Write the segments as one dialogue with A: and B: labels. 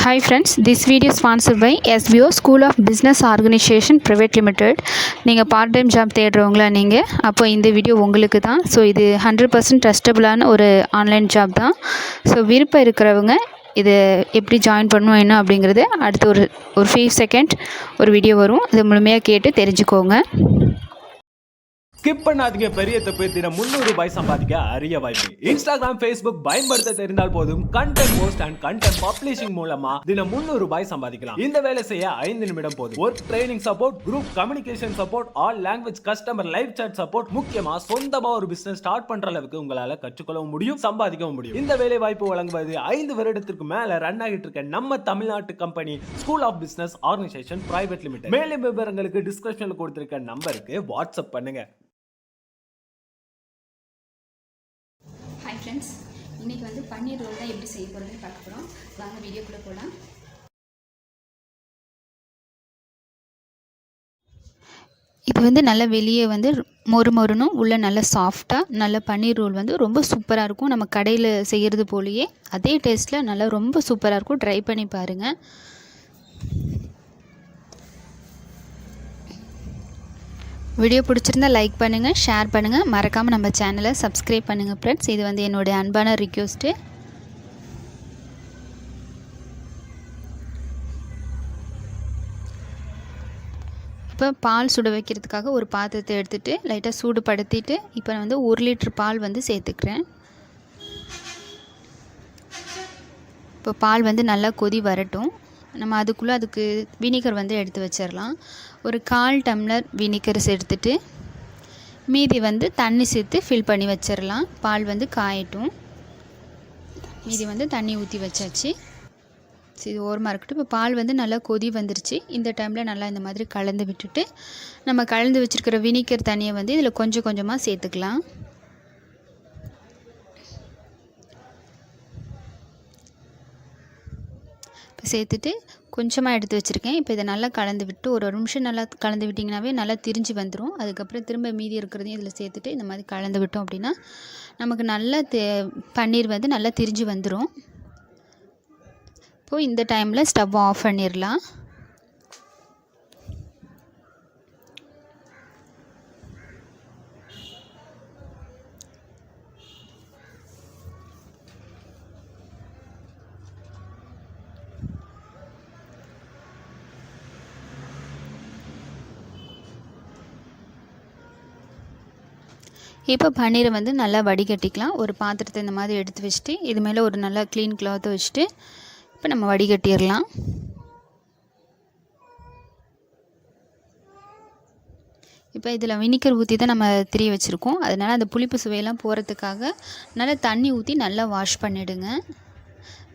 A: Hi friends, this video is sponsored by SBO School of Business Organization Private Limited. நீங்கள் part time job தேடுறவங்களா நீங்கள் அப்போ இந்த video உங்களுக்கு தான். ஸோ இது 100% ட்ரஸ்டபுளான ஒரு ஆன்லைன் ஜாப் தான். ஸோ விருப்பம் இருக்கிறவங்க இது எப்படி ஜாயின் பண்ணணும் என்ன அப்படிங்கிறது அடுத்து ஒரு 5 செகண்ட் ஒரு வீடியோ வரும். இது முழுமையாக கேட்டு தெரிஞ்சுக்கோங்க.
B: ஸ்கிப் பண்ணாதீங்க. பெரிய தப்பு. தினம் 300 ரூபாய் சம்பாதிக்க அரிய வாய்ப்பு. இன்ஸ்டாகிராம், ஃபேஸ்புக் பயன்படுத்த தெரிந்தால் போதும் content post and content publishing மூலமா தினம் 300 ரூபாய் சம்பாதிக்கலாம். இந்த வேலை செய்ய 5 நிமிடம் போதும். Work training support, group communication support, all language customer live chat support, முக்கியமா சொந்தமா ஒரு பிசினஸ் ஸ்டார்ட் பண்ற அளவுக்கு உங்களால கற்றுக்கொள்ளவும் முடியும், சம்பாதிக்கவும் முடியும். இந்த வேலை வாய்ப்பு வழங்குவது 5 வருடத்திற்கு மேல ரன் ஆகிட்டு இருக்க நம்ம தமிழ்நாட்டு company school of business organisation private limited. மேலும் விவரங்களுக்கு டிஸ்கிரிப்ஷன்ல கொடுத்திருக்க நம்பருக்கு வாட்ஸ்அப் பண்ணுங்க.
C: ஹாய் ஃப்ரெண்ட்ஸ், இன்றைக்கி வந்து பன்னீர் ரோல் தான் எப்படி செய்ய போகிறதுன்னு பார்க்க போகிறோம். வாங்க வீடியோக்குள்ளே போகலாம்.
A: இது வந்து நல்ல வெளியே வந்து மொறுமொறுனும் உள்ளே நல்ல சாஃப்டாக நல்ல பன்னீர் ரோல் வந்து ரொம்ப சூப்பராக இருக்கும். நம்ம கடையில் செய்கிறது போலேயே அதே டேஸ்ட்டில் நல்லா ரொம்ப சூப்பராக இருக்கும். ட்ரை பண்ணி பாருங்கள். வீடியோ பிடிச்சிருந்தா லைக் பண்ணுங்கள், ஷேர் பண்ணுங்கள், மறக்காமல் நம்ம சேனலை சப்ஸ்கிரைப் பண்ணுங்கள் ஃப்ரெண்ட்ஸ். இது வந்து என்னுடைய அன்பான ரிக்வெஸ்ட்டு. இப்போ பால் சுட வைக்கிறதுக்காக ஒரு பாத்திரத்தை எடுத்துகிட்டு லைட்டாக சூடுபடுத்திட்டு இப்போ நான் வந்து 1 லிட்டர் பால் வந்து சேர்த்துக்கிறேன். இப்போ பால் வந்து நல்லா கொதி வரட்டும். நம்ம அதுக்கு வினிகர் வந்து எடுத்து வச்சிடலாம். ஒரு 1/4 டம்ளர் வினிகர் எடுத்துட்டு மீதி வந்து தண்ணி சேர்த்து ஃபில் பண்ணி வச்சிடலாம். பால் வந்து காயட்டும். மீதி வந்து தண்ணி ஊற்றி வச்சாச்சு. இது ஓரமாக இருக்கட்டும். இப்போ பால் வந்து நல்லா கொதி வந்துருச்சு. இந்த டைமில் நல்லா இந்த மாதிரி கலந்து விட்டுட்டு நம்ம கலந்து வச்சுருக்கிற வினிகர் தண்ணியை வந்து இதில் கொஞ்சம் கொஞ்சமாக சேர்த்துக்கலாம். இப்போ சேர்த்துட்டு கொஞ்சமாக எடுத்து வச்சுருக்கேன். இப்போ இதை நல்லா கலந்து விட்டு ஒரு நிமிஷம் நல்லா கலந்து விட்டிங்கனாவே நல்லா திரிஞ்சு வந்துடும். அதுக்கப்புறம் திரும்ப மீதி இருக்கிறதையும் இதில் சேர்த்துட்டு இந்த மாதிரி கலந்து விட்டோம் அப்படின்னா நமக்கு நல்லா பன்னீர் வந்து நல்லா திரிஞ்சு வந்துடும். இப்போது இந்த டைமில் ஸ்டவ் ஆஃப் பண்ணிடலாம். இப்போ பன்னீரை வந்து நல்லா வடிகட்டிக்கலாம். ஒரு பாத்திரத்தை இந்த மாதிரி எடுத்து வச்சுட்டு இது மேலே ஒரு நல்லா க்ளீன் கிளாத்தை வச்சுட்டு இப்போ நம்ம வடிகட்டிடலாம். இப்போ இதில் வினிகர் ஊற்றி தான் நம்ம திரி வச்சுருக்கோம். அதனால் அந்த புளிப்பு சுவையெல்லாம் போகிறதுக்காக நல்லா தண்ணி ஊற்றி நல்லா வாஷ் பண்ணிவிடுங்க.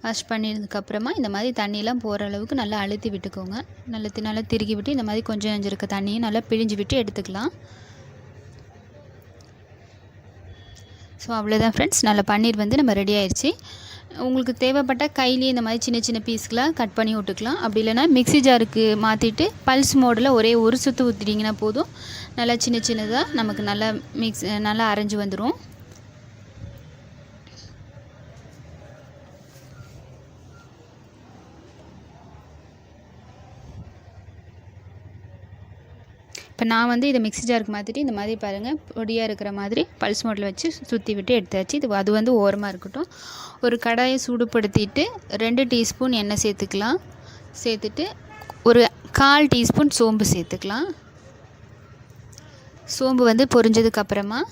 A: வாஷ் பண்ணினதுக்கப்புறமா இந்த மாதிரி தண்ணியெலாம் போகிற அளவுக்கு நல்லா அழுத்தி விட்டுக்கோங்க. நல்லா திருகி விட்டு இந்த மாதிரி கொஞ்சம் இருக்க தண்ணியும் நல்லா பிழிஞ்சு விட்டு எடுத்துக்கலாம். ஸோ அவ்வளோதான் ஃப்ரெண்ட்ஸ், நல்ல பன்னீர் வந்து நம்ம ரெடி ஆயிடுச்சு. உங்களுக்கு தேவைப்பட்ட கையிலேயே இந்த மாதிரி சின்ன சின்ன பீஸ்களாக கட் பண்ணி விட்டுக்கலாம். அப்படி இல்லைனா மிக்ஸி ஜாருக்கு மாற்றிட்டு பல்ஸ் மோடில் ஒரே ஒரு சுற்று ஊற்றிட்டிங்கன்னா போதும். நல்லா சின்ன சின்னதாக நமக்கு நல்லா அரைஞ்சி வந்துடும். இப்போ நான் வந்து இதை மிக்ஸி ஜாருக்கு மாற்றிட்டு இந்த மாதிரி பாருங்கள் பொடியாக இருக்கிற மாதிரி பல்ஸ் மோட்டில் வச்சு சுற்றி விட்டு எடுத்தாச்சு. அது வந்து ஓரமாக இருக்கட்டும். ஒரு கடாயை சூடுபடுத்திட்டு 2 டீஸ்பூன் எண்ணெய் சேர்த்துக்கலாம். சேர்த்துட்டு ஒரு 1/4 டீஸ்பூன் சோம்பு சேர்த்துக்கலாம். சோம்பு வந்து பொரிஞ்சதுக்கப்புறமா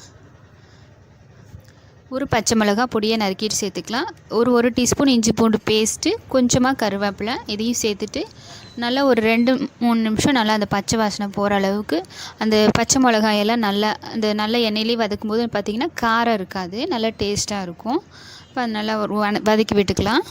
A: ஒரு பச்சை மிளகா பொடியை நறுக்கிட்டு சேர்த்துக்கலாம். ஒரு டீஸ்பூன் இஞ்சி பூண்டு பேஸ்ட்டு, கொஞ்சமாக கருவேப்பிலை இதையும் சேர்த்துட்டு நல்லா ஒரு 2-3 நிமிஷம் நல்லா அந்த பச்சை வாசனை போகிற அளவுக்கு அந்த பச்சை மிளகாயெல்லாம் நல்லா நல்ல எண்ணெயிலே வதக்கும் போது பார்த்திங்கன்னா காரம் இருக்காது, நல்லா டேஸ்ட்டாக இருக்கும். இப்போ அது நல்லா வதக்கி விட்டுக்கலாம்.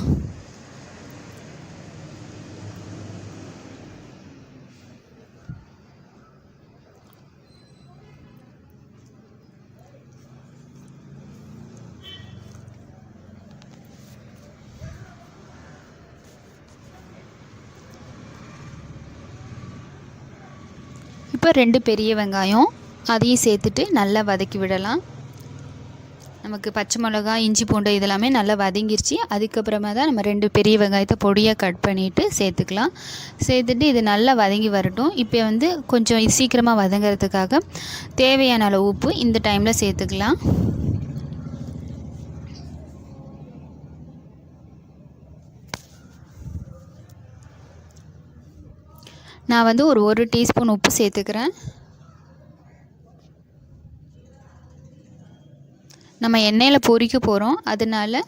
A: இப்போ 2 பெரிய வெங்காயம் அதையும் சேர்த்துட்டு நல்லா வதக்கி விடலாம். நமக்கு பச்சை மிளகா, இஞ்சி பூண்டு இதெல்லாமே நல்லா வதங்கிருச்சு. அதுக்கப்புறமா தான் நம்ம 2 பெரிய வெங்காயத்தை பொடியாக கட் பண்ணிவிட்டு சேர்த்துக்கலாம். சேர்த்துட்டு இது நல்லா வதங்கி வரட்டும். இப்போ வந்து கொஞ்சம் இது சீக்கிரமாக வதங்கிறதுக்காக தேவையான அளவு உப்பு இந்த டைமில் சேர்த்துக்கலாம். நான் வந்து ஒரு 1 டீஸ்பூன் உப்பு சேர்த்துக்கிறேன். நம்ம எண்ணெயில் பொரிக்க போகிறோம், அதனால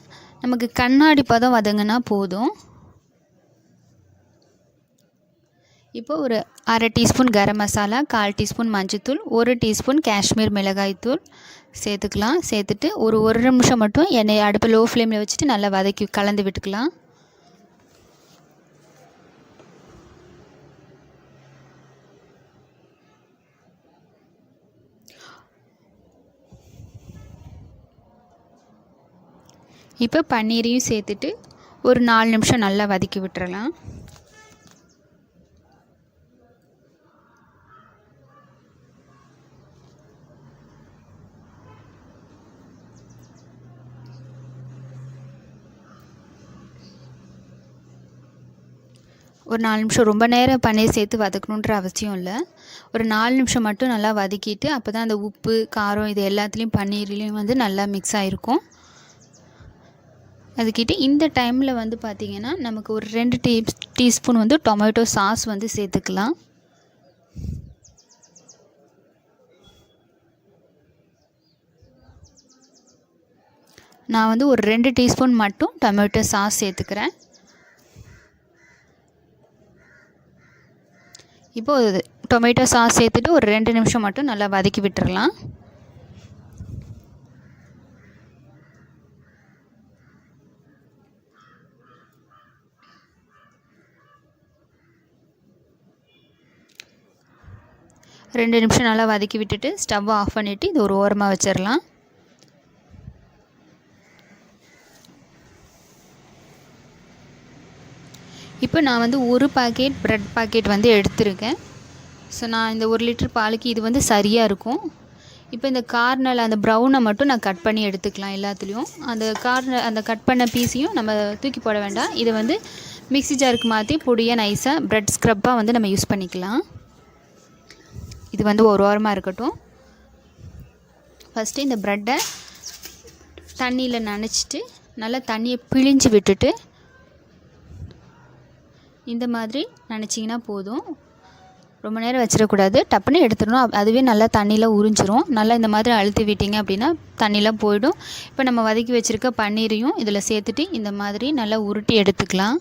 A: நமக்கு கண்ணாடி பதம் வதங்கினா போதும். இப்போ ஒரு 1/2 டீஸ்பூன் கரம் மசாலா, 1/4 டீஸ்பூன் மஞ்சள்தூள், 1 டீஸ்பூன் காஷ்மீர் மிளகாய் தூள் சேர்த்துக்கலாம். சேர்த்துட்டு ஒரு நிமிஷம் மட்டும் எண்ணெய் அடுப்பை லோ ஃப்ளேமில் வச்சுட்டு நல்லா வதக்கி கலந்து விட்டுக்கலாம். இப்போ பன்னீரையும் சேர்த்துட்டு ஒரு 4 நிமிஷம் நல்லா வதக்கி விட்டுறலாம். ஒரு 4 நிமிஷம், ரொம்ப நேரம் பன்னீர் சேர்த்து வதக்கணுன்ற அவசியம் இல்லை. ஒரு 4 நிமிஷம் மட்டும் நல்லா வதக்கிட்டு அப்போ தான் அந்த உப்பு, காரம் இது எல்லாத்துலேயும் பன்னீர்லேயும் வந்து நல்லா மிக்ஸ் ஆகிருக்கும். அதுக்கிட்ட இந்த டைமில் வந்து பார்த்திங்கன்னா நமக்கு ஒரு 2 டீஸ்பூன் வந்து டொமேட்டோ சாஸ் வந்து சேர்த்துக்கலாம். நான் வந்து ஒரு 2 டீஸ்பூன் மட்டும் டொமேட்டோ சாஸ் சேர்த்துக்கிறேன். இப்போது டொமேட்டோ சாஸ் சேர்த்துட்டு ஒரு 2 நிமிஷம் மட்டும் நல்லா வதக்கி விட்டுறலாம். ரெண்டு நிமிஷம் நல்லா வதக்கி விட்டுட்டு ஸ்டவ்வை ஆஃப் பண்ணிவிட்டு இது ஒரு ஓரமாக வச்சிடலாம். இப்போ நான் வந்து ஒரு பாக்கெட் ப்ரெட் பாக்கெட் வந்து எடுத்திருக்கேன். ஸோ நான் இந்த 1 லிட்டர் பாலுக்கு இது வந்து சரியாக இருக்கும். இப்போ இந்த கார்னரில் அந்த ப்ரௌனை மட்டும் நான் கட் பண்ணி எடுத்துக்கலாம். எல்லாத்துலேயும் அந்த கட் பண்ண பீஸையும் நம்ம தூக்கி போட வேண்டாம். இதை வந்து மிக்ஸி ஜாருக்கு மாற்றி பொடியாக நைஸாக ப்ரெட் ஸ்க்ரப்பாக வந்து நம்ம யூஸ் பண்ணிக்கலாம். இது வந்து ஒரு ஓரமாக இருக்கட்டும். ஃபஸ்ட்டு இந்த ப்ரெட்டை தண்ணியில் நனைச்சிட்டு நல்லா தண்ணியை பிழிஞ்சு விட்டுட்டு இந்த மாதிரி நினச்சிங்கன்னா போதும். ரொம்ப நேரம் வச்சிடக்கூடாது, டப்புன்னு எடுத்துடணும். அதுவே நல்லா தண்ணியில் உறிஞ்சிரும். நல்லா இந்த மாதிரி அழுத்தி விட்டிங்க அப்படின்னா தண்ணிலாம் போயிடும். இப்போ நம்ம வதக்கி வச்சுருக்க பன்னீரையும் இதில் சேர்த்துட்டு இந்த மாதிரி நல்லா உருட்டி எடுத்துக்கலாம்.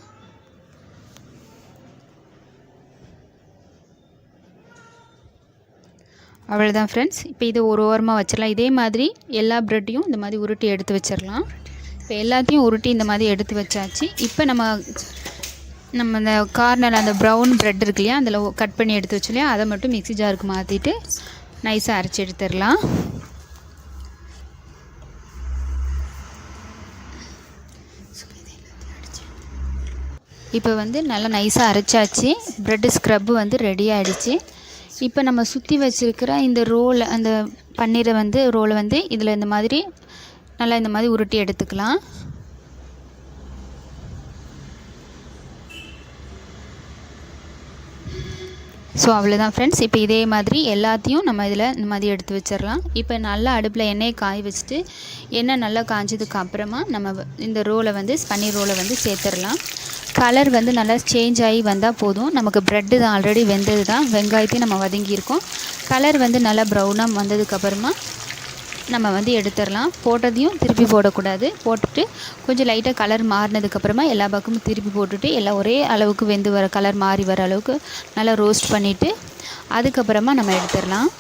A: அவ்வளோதான் ஃப்ரெண்ட்ஸ். இப்போ இது ஒரு ஓரமாக வச்சிடலாம். இதே மாதிரி எல்லா ப்ரெட்டையும் இந்த மாதிரி உருட்டி எடுத்து வச்சிடலாம். இப்போ எல்லாத்தையும் உருட்டி இந்த மாதிரி எடுத்து வச்சாச்சு. இப்போ நம்ம இந்த கார்னர் அந்த ப்ரௌன் ப்ரெட் இருக்கு இல்லையா, அதில் கட் பண்ணி எடுத்து வச்சு இல்லையா, அதை மட்டும் மிக்ஸி ஜாருக்கு மாற்றிட்டு நைஸாக அரைச்சி எடுத்துடலாம். இப்போ வந்து நல்லா நைஸாக அரைச்சாச்சு. ப்ரெட்டு ஸ்க்ரப்பு வந்து ரெடி ஆகிடுச்சு. இப்போ நம்ம சுற்றி வச்சுருக்கிற இந்த அந்த பன்னீரை வந்து ரோலை வந்து இதில் இந்த மாதிரி நல்லா இந்த மாதிரி உருட்டி எடுத்துக்கலாம். ஸோ அவ்வளோதான் ஃப்ரெண்ட்ஸ். இப்போ இதே மாதிரி எல்லாத்தையும் நம்ம இதில் இந்த மாதிரி எடுத்து வச்சிடலாம். இப்போ நல்லா அடுப்பில் எண்ணெயை காய வச்சுட்டு எண்ணெய் நல்லா காய்ஞ்சதுக்கு அப்புறமா நம்ம இந்த ரோலை வந்து பன்னீர் ரோலை வந்து சேர்த்துடலாம். கலர் வந்து நல்லா சேஞ்ச் ஆகி வந்தால் போதும். நமக்கு ப்ரெட்டு தான் ஆல்ரெடி வெந்தது தான், வெங்காயத்தையும் நம்ம வதங்கியிருக்கோம். கலர் வந்து நல்லா ப்ரௌனாக வந்ததுக்கப்புறமா நம்ம வந்து எடுத்துடலாம். போட்டதையும் திருப்பி போடக்கூடாது. போட்டுட்டு கொஞ்சம் லைட்டாக கலர் மாறினதுக்கப்புறமா எல்லா பக்கமும் திருப்பி போட்டுட்டு எல்லாம் ஒரே அளவுக்கு வெந்து வர கலர் மாறி வர அளவுக்கு நல்லா ரோஸ்ட் பண்ணிவிட்டு அதுக்கப்புறமா நம்ம எடுத்துடலாம்.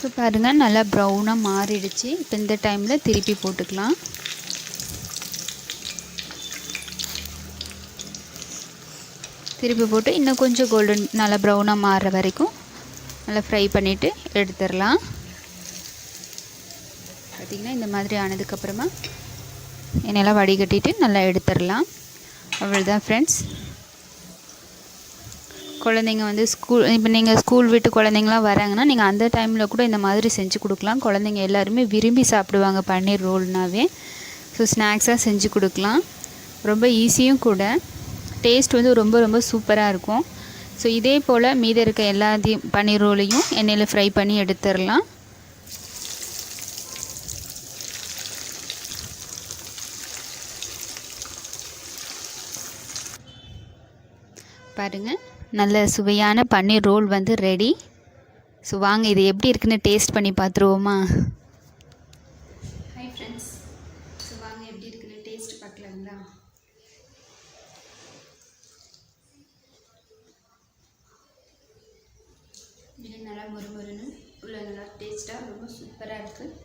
A: இப்போ பாருங்கள் நல்லா ப்ரௌனாக மாறிடுச்சு. இப்போ இந்த டைமில் திருப்பி போட்டுக்கலாம். திருப்பி போட்டு இன்னும் கொஞ்சம் கோல்டன் நல்லா ப்ரௌனாக மாறுற வரைக்கும் நல்லா ஃப்ரை பண்ணிவிட்டு எடுத்துடலாம். பார்த்திங்கன்னா இந்த மாதிரி ஆனதுக்கப்புறமா எண்ணெயெல்லாம் வடிகட்டிட்டு நல்லா எடுத்துடலாம். அவ்வளோதான் ஃப்ரெண்ட்ஸ். குழந்தைங்க வந்து இப்போ நீங்கள் ஸ்கூல் விட்டு குழந்தைங்களாம் வராங்கன்னா நீங்கள் அந்த டைமில் கூட இந்த மாதிரி செஞ்சு கொடுக்கலாம். குழந்தைங்க எல்லாருமே விரும்பி சாப்பிடுவாங்க பன்னீர் ரோல்னாவே. ஸோ ஸ்நாக்ஸாக செஞ்சு கொடுக்கலாம். ரொம்ப ஈஸியும் கூட. டேஸ்ட் வந்து ரொம்ப ரொம்ப சூப்பராக இருக்கும். ஸோ இதே போல் மீதி இருக்க எல்லாத்தையும் பன்னீர் ரோலையும் எண்ணெயில் ஃப்ரை பண்ணி எடுத்துடலாம். பாருங்கள், நல்ல சுவையான பன்னீர் ரோல் வந்து ரெடி. ஸோ வாங்க இது எப்படி இருக்குன்னு டேஸ்ட் பண்ணி பார்த்துருவோமா?
C: ஹாய் ஃப்ரெண்ட்ஸ், ஸோ வாங்க எப்படி இருக்குன்னு டேஸ்ட் பார்க்கலாங்களா? இது நல்லா மொறுமொறுன்னு உள்ள நல்லா டேஸ்ட்டாக ரொம்ப சூப்பராக இருக்குது.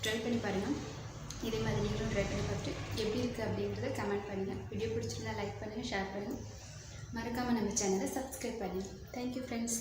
C: ட்ரை பண்ணி பாருங்கள். இதே மாதிரி நீங்களும் ட்ரை பண்ணி பார்த்துட்டு எப்படி இருக்குது அப்படின்றத கமெண்ட் பண்ணுங்கள். வீடியோ பிடிச்சிருந்தா லைக் பண்ணுங்கள், ஷேர் பண்ணுங்கள். மறக்காமல் நம்ம சேனலை சப்ஸ்கிரைப் பண்ணுங்கள். Thank you friends.